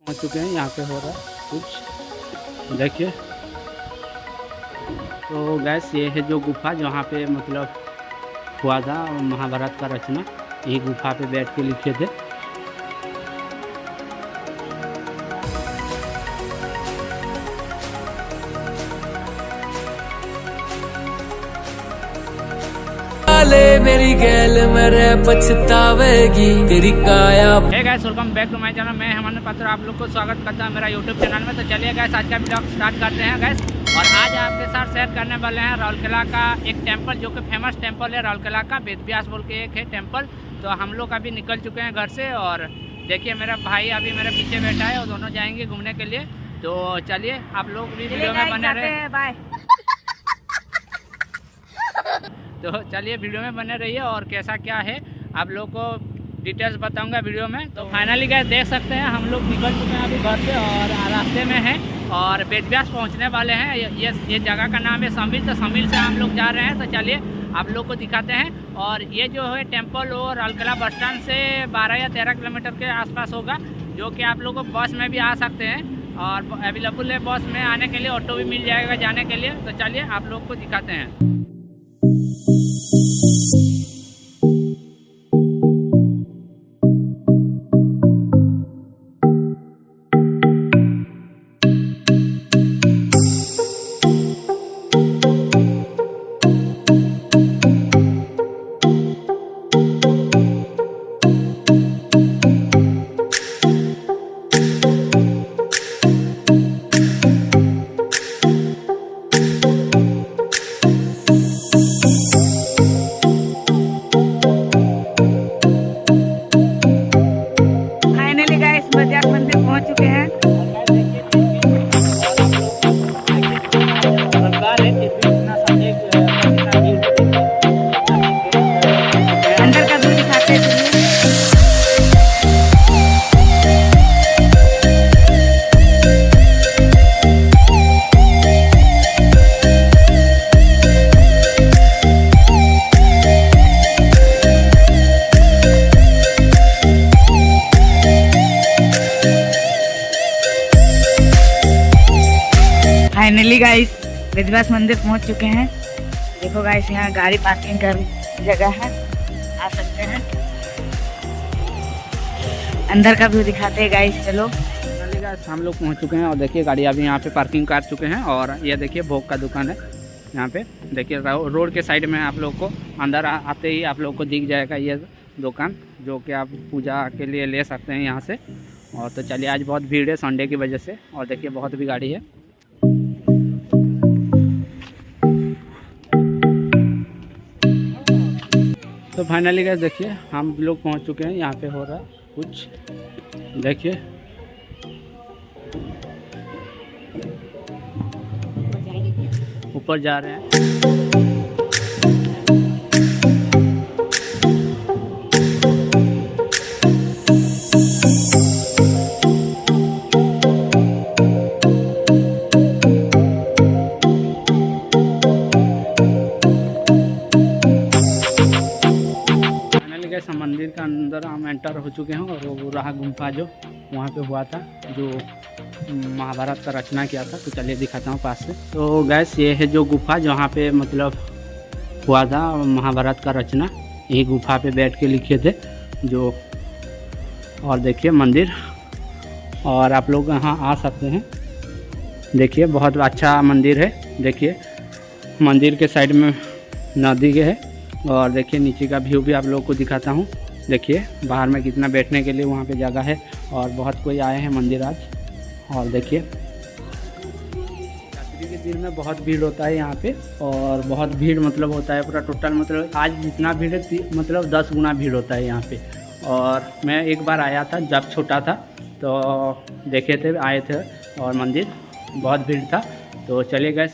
पहुंच चुके हैं। यहाँ पे हो रहा है कुछ, देखिए। तो गैस ये है जो गुफा जहाँ पे मतलब हुआ था महाभारत का रचना, यही गुफा पे बैठ के लिखे थे। मेरी गैल मेरे पछतावेगी तेरी काया। Hey guys, welcome back to my channel. मैं हेमंत पात्र आप लोग को स्वागत करता हूं मेरा यूट्यूब चैनल में। तो चलिए गाइस, आज का ब्लॉग स्टार्ट करते हैं गाइस। और आज आपके साथ शेयर करने वाले हैं राउरकेला का एक टेम्पल, जो कि फेमस टेम्पल है राउरकेला का। वेदव्यास बोल के एक है टेम्पल। तो हम लोग अभी निकल चुके हैं घर से, और देखिए मेरा भाई अभी मेरे पीछे बैठा है और दोनों जाएंगे घूमने के लिए। तो चलिए आप लोग भी वीडियो में बने रहे। बाय। तो चलिए वीडियो में बने रहिए, और कैसा क्या है आप लोग को डिटेल्स बताऊंगा वीडियो में। तो फाइनली गाइस देख सकते हैं हम लोग निकल चुके हैं अभी घर से, और रास्ते में हैं और वेदव्यास पहुंचने वाले हैं। ये जगह का नाम है समील। तो समील से हम लोग जा रहे हैं। तो चलिए आप लोग को दिखाते हैं। और ये जो है टेम्पल वो राउरकेला बस स्टैंड से 12 या 13 किलोमीटर के आसपास होगा, जो कि आप लोग को बस में भी आ सकते हैं, और अवेलेबल है बस में आने के लिए। ऑटो भी मिल जाएगा जाने के लिए। तो चलिए आप लोग को दिखाते हैं। फाइनली गाइस वेदव्यास मंदिर पहुंच चुके हैं। देखो गाइस, यहाँ गाड़ी पार्किंग का जगह है, आ सकते हैं। अंदर का व्यू दिखाते हैं गाइस, चलो। गाइस हम लोग पहुंच चुके हैं, और देखिए गाड़ी अभी यहाँ पे पार्किंग कर चुके हैं। और ये देखिए भोग का दुकान है यहाँ पे। देखिए रोड के साइड में आप लोग को अंदर आते ही आप लोग को दिख जाएगा ये दुकान, जो कि आप पूजा के लिए ले सकते हैं यहाँ से। और तो चलिए, आज बहुत भीड़ है संडे की वजह से, और देखिए बहुत भी गाड़ी है। तो फाइनली गाइस देखिए हम लोग पहुंच चुके हैं। यहाँ पे हो रहा है कुछ, देखिए। ऊपर जा रहे हैं। मंदिर के अंदर हम एंटर हो चुके हैं, और वो रहा गुफा जो वहाँ पे हुआ था, जो महाभारत का रचना किया था। तो चलिए दिखाता हूँ पास से। तो गैस ये है जो गुफा जहाँ पे मतलब हुआ था महाभारत का रचना, यही गुफा पे बैठ के लिखे थे जो। और देखिए मंदिर, और आप लोग यहाँ आ सकते हैं। देखिए बहुत अच्छा मंदिर है। देखिए मंदिर के साइड में नदी के है, और देखिए नीचे का व्यू भी आप लोगों को दिखाता हूँ। देखिए बाहर में कितना बैठने के लिए वहाँ पे जगह है, और बहुत कोई आए हैं मंदिर आज। और देखिए रात्रि के दिन में बहुत भीड़ होता है यहाँ पे, और बहुत भीड़ मतलब होता है पूरा टोटल, मतलब आज जितना भीड़ है मतलब 10 गुना भीड़ होता है यहाँ पे। और मैं एक बार आया था जब छोटा था, तो देखे थे, आए थे, और मंदिर बहुत भीड़ था। तो चलिए गए।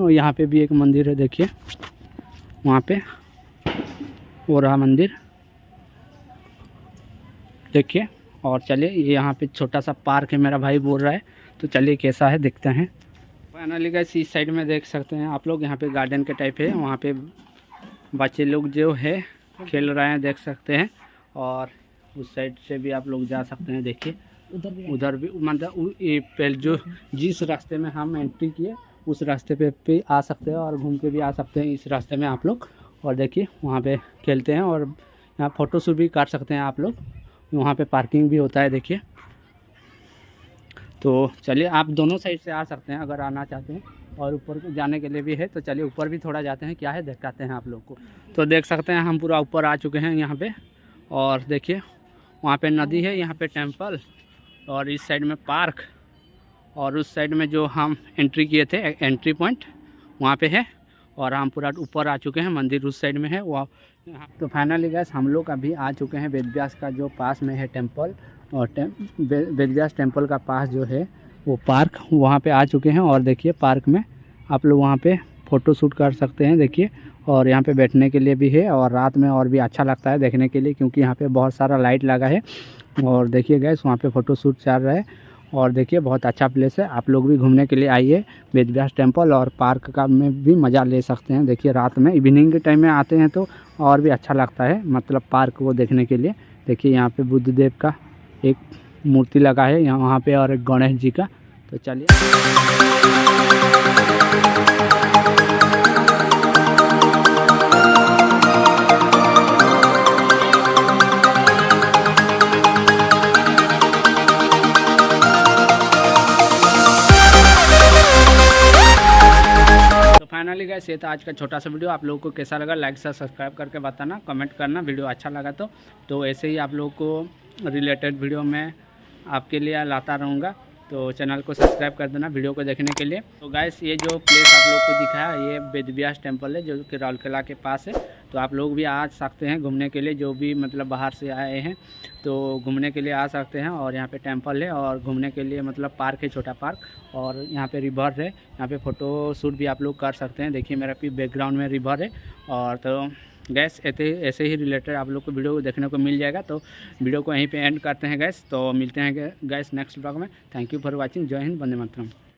यहाँ पे भी एक मंदिर है, देखिए वहाँ पे वो रहा मंदिर, देखिए। और चलिए ये यहाँ पे छोटा सा पार्क है, मेरा भाई बोल रहा है। तो चलिए कैसा है देखते हैं। फाइनली गाइस इस साइड में देख सकते हैं आप लोग, यहाँ पे गार्डन के टाइप है, वहाँ पे बच्चे लोग जो है खेल रहे हैं, देख सकते हैं। और उस साइड से भी आप लोग जा सकते हैं, देखिए उधर भी मतलब ये पहले जो जिस रास्ते में हम एंट्री किए उस रास्ते पे आ सकते हैं और घूम के भी आ सकते हैं इस रास्ते में आप लोग। और देखिए वहाँ पे खेलते हैं और यहाँ फ़ोटो शूट भी कर सकते हैं आप लोग। वहाँ पे पार्किंग भी होता है, देखिए। तो चलिए आप दोनों साइड से आ सकते हैं अगर आना चाहते हैं, और ऊपर को जाने के लिए भी है। तो चलिए ऊपर भी थोड़ा जाते हैं, क्या है दिखाते हैं आप लोग को। तो देख सकते हैं हम पूरा ऊपर आ चुके हैं यहाँ पे। और देखिए वहाँ पे नदी है, यहाँ पे टेंपल, और इस साइड में पार्क, और उस साइड में जो हम एंट्री किए थे एंट्री पॉइंट वहाँ पे है। और हम पूरा ऊपर आ चुके हैं, मंदिर उस साइड में है वहाँ। तो फाइनली गैस हम लोग अभी आ चुके हैं वेद व्यास का जो पास में है टेंपल, और वेद व्यास टेंपल का पास जो है वो पार्क, वहाँ पे आ चुके हैं। और देखिए पार्क में आप लोग वहाँ पे फ़ोटो शूट कर सकते हैं, देखिए। और यहाँ पे बैठने के लिए भी है, और रात में और भी अच्छा लगता है देखने के लिए, क्योंकि यहाँ पे बहुत सारा लाइट लगा है। और देखिए गैस वहाँ पे फ़ोटो शूट चल रहा है। और देखिए बहुत अच्छा प्लेस है, आप लोग भी घूमने के लिए आइए वेद व्यास टेंपल, और पार्क का में भी मज़ा ले सकते हैं। देखिए रात में इवनिंग के टाइम में आते हैं तो और भी अच्छा लगता है, मतलब पार्क को देखने के लिए। देखिए यहाँ पे बुद्ध देव का एक मूर्ति लगा है यहाँ वहाँ पे, और एक गणेश जी का। तो चलिए फाइनली गाइस ये था आज का छोटा सा वीडियो। आप लोगों को कैसा लगा लाइक से सब्सक्राइब करके बताना, कमेंट करना। वीडियो अच्छा लगा तो ऐसे ही आप लोगों को रिलेटेड वीडियो मैं आपके लिए लाता रहूँगा। तो चैनल को सब्सक्राइब कर देना वीडियो को देखने के लिए। तो गाइस ये जो प्लेस आप लोग को दिखाया ये वेद व्यास टेंपल है जो कि राउरकेला के पास है। तो आप लोग भी आ सकते हैं घूमने के लिए, जो भी मतलब बाहर से आए हैं तो घूमने के लिए आ सकते हैं। और यहाँ पे टेंपल है और घूमने के लिए मतलब पार्क है, छोटा पार्क, और यहाँ पे रिवर है। यहाँ पे फ़ोटो शूट भी आप लोग कर सकते हैं। देखिए मेरा बैकग्राउंड में रिवर है। और तो गैस ऐसे ही रिलेटेड आप लोग को वीडियो को देखने को मिल जाएगा। तो वीडियो को यहीं पे एंड करते हैं गैस। तो मिलते हैं गैस नेक्स्ट ब्लॉग में। Thank you for watching. जय हिंद, वंदे मातरम।